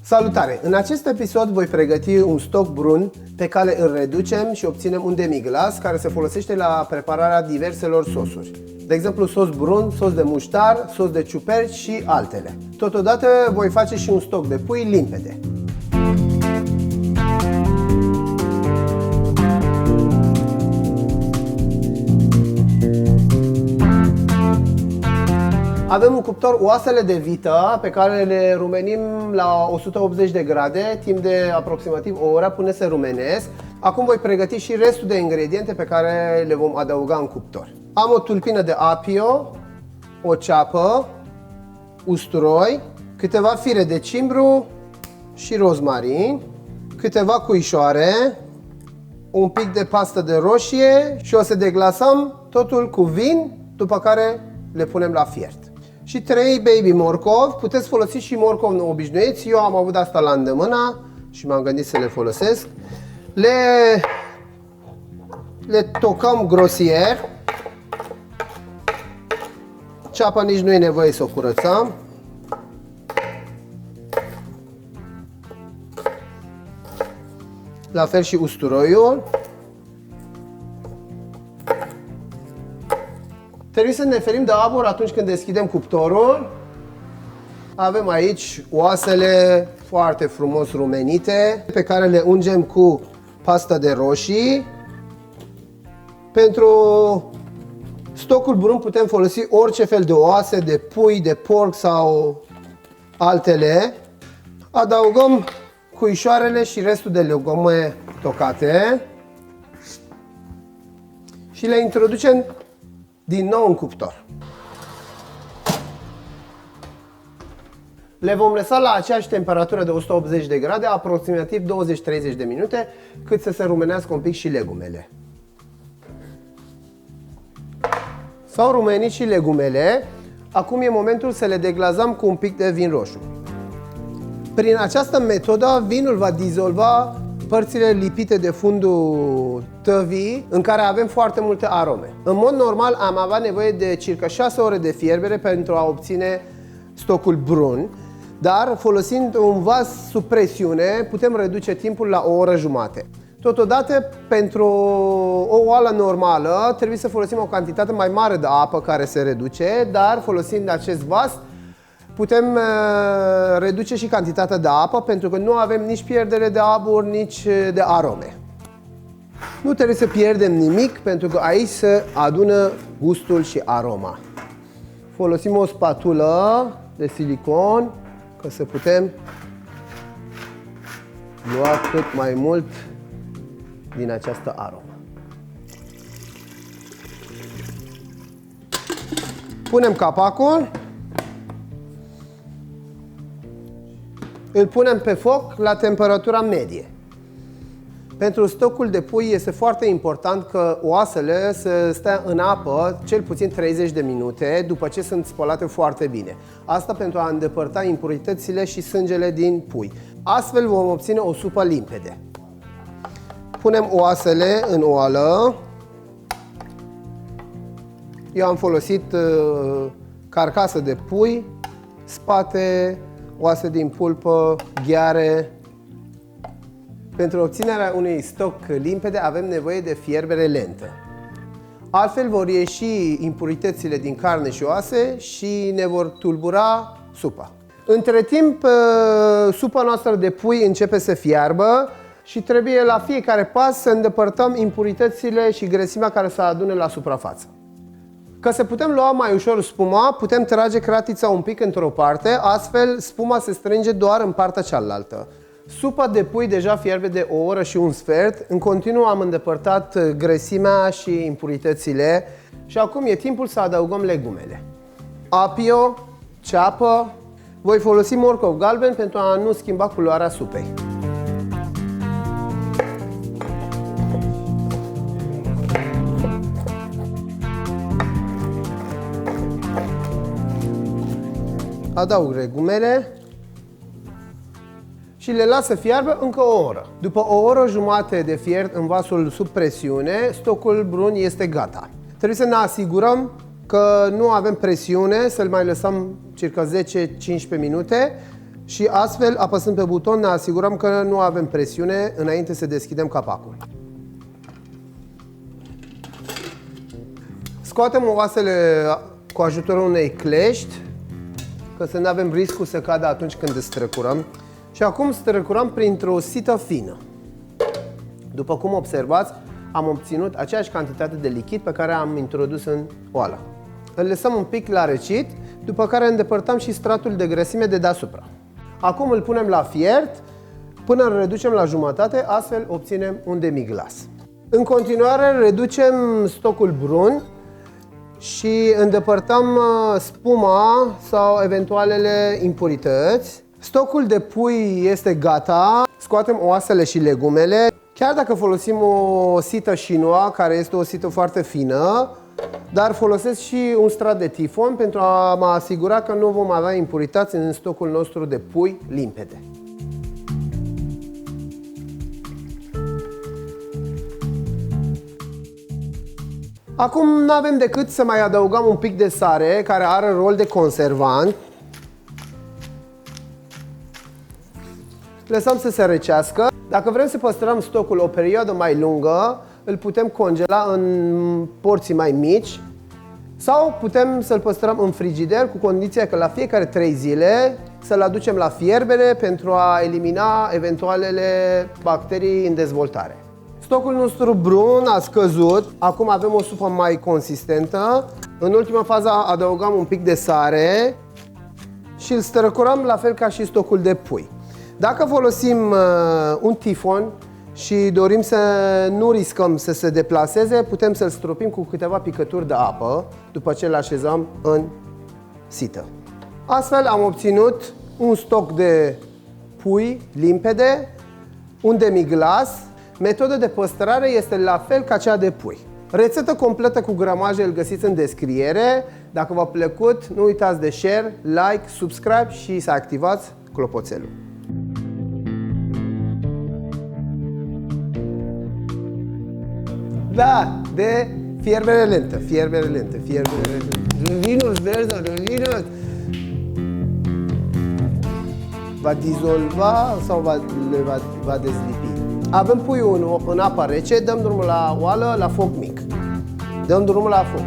Salutare! În acest episod voi pregăti un stoc brun pe care îl reducem și obținem un demi-glace care se folosește la prepararea diverselor sosuri. De exemplu, sos brun, sos de muștar, sos de ciuperci și altele. Totodată voi face și un stoc de pui limpede. Avem un cuptor oasele de vită pe care le rumenim la 180 de grade timp de aproximativ o oră până se rumenesc. Acum voi pregăti și restul de ingrediente pe care le vom adăuga în cuptor. Am o tulpină de apio, o ceapă, usturoi, câteva fire de cimbru și rozmarin, câteva cuișoare, un pic de pastă de roșie și o să deglasăm totul cu vin, după care le punem la fiert. Și 3 baby morcovi, puteți folosi și morcovi obișnuiți, eu am avut asta la îndemână și m-am gândit să le folosesc. Le tocăm grosier, ceapa nici nu e nevoie să o curățăm. La fel și usturoiul. Trebuie să ne ferim de abur atunci când deschidem cuptorul. Avem aici oasele foarte frumos rumenite pe care le ungem cu pasta de roșii. Pentru stocul brun putem folosi orice fel de oase, de pui, de porc sau altele. Adăugăm cuișoarele și restul de legume tocate și le introducem din nou în cuptor. Le vom lăsa la aceeași temperatură de 180 de grade, aproximativ 20-30 de minute, cât să se rumenească un pic și legumele. S-au rumenit și legumele, acum e momentul să le deglazăm cu un pic de vin roșu. Prin această metodă, vinul va dizolva părțile lipite de fundul tăvii, în care avem foarte multe arome. În mod normal am avea nevoie de circa 6 ore de fierbere pentru a obține stocul brun, dar folosind un vas sub presiune putem reduce timpul la o oră jumate. Totodată, pentru o oală normală trebuie să folosim o cantitate mai mare de apă care se reduce, dar folosind acest vas putem reduce și cantitatea de apă pentru că nu avem nici pierdere de abur, nici de arome. Nu trebuie să pierdem nimic pentru că aici se adună gustul și aroma. Folosim o spatulă de silicon ca să putem lua cât mai mult din această aromă. Punem capacul. Îl punem pe foc la temperatura medie. Pentru stocul de pui este foarte important că oasele să stea în apă cel puțin 30 de minute după ce sunt spălate foarte bine. Asta pentru a îndepărta impuritățile și sângele din pui. Astfel vom obține o supă limpede. Punem oasele în oală. Eu am folosit carcasă de pui, spate, oase din pulpă, gheare. Pentru obținerea unui stoc limpede avem nevoie de fierbere lentă. Altfel vor ieși impuritățile din carne și oase și ne vor tulbura supa. Între timp, supa noastră de pui începe să fiarbă și trebuie la fiecare pas să îndepărtăm impuritățile și grăsimea care se adună la suprafață. Ca să putem lua mai ușor spuma, putem trage cratița un pic într-o parte, astfel spuma se strânge doar în partea cealaltă. Supa de pui deja fierbe de o oră și un sfert, în continuu am îndepărtat grăsimea și impuritățile și acum e timpul să adăugăm legumele. Apio, ceapă, voi folosi morcov galben pentru a nu schimba culoarea supei. Adaug legumele și le las să fiarbă încă o oră. După o oră jumate de fiert în vasul sub presiune, stocul brun este gata. Trebuie să ne asigurăm că nu avem presiune, să-l mai lăsăm circa 10-15 minute și astfel, apăsând pe buton, ne asigurăm că nu avem presiune înainte să deschidem capacul. Scoatem oasele cu ajutorul unei clești, că să nu avem riscul să cadă atunci când îl străcurăm. Și acum străcurăm printr-o sită fină. După cum observați, am obținut aceeași cantitate de lichid pe care am introdus în oală. Îl lăsăm un pic la răcit, după care îndepărtăm și stratul de grăsime de deasupra. Acum îl punem la fiert până îl reducem la jumătate, astfel obținem un demi-glas. În continuare reducem stocul brun și îndepărtăm spuma sau eventualele impurități. Stocul de pui este gata, scoatem oasele și legumele. Chiar dacă folosim o sită Shinwa, care este o sită foarte fină, dar folosesc și un strat de tifon pentru a mă asigura că nu vom avea impurități în stocul nostru de pui limpede. Acum nu avem decât să mai adăugăm un pic de sare, care are rol de conservant. Lăsăm să se răcească. Dacă vrem să păstrăm stocul o perioadă mai lungă, îl putem congela în porții mai mici sau putem să-l păstrăm în frigider, cu condiția că la fiecare 3 zile să-l aducem la fierbere pentru a elimina eventualele bacterii în dezvoltare. Stocul nostru brun a scăzut, acum avem o supă mai consistentă. În ultima fază adăugăm un pic de sare și îl străcurăm la fel ca și stocul de pui. Dacă folosim un tifon și dorim să nu riscăm să se deplaseze, putem să-l stropim cu câteva picături de apă după ce îl așezăm în sită. Astfel am obținut un stoc de pui limpede, un demi-glas. Metoda de păstrare este la fel ca cea de pui. Rețetă completă cu gramaje îl găsiți în descriere. Dacă v-a plăcut, nu uitați de share, like, subscribe și să activați clopoțelul. Da, de fierbere lentă, fierbere lentă, fierbere lentă. Vinul verde, vinul. Va dizolva sau va dezlipi. Avem puiul în apă rece, dăm drumul la oală la foc mic. Dăm drumul la foc.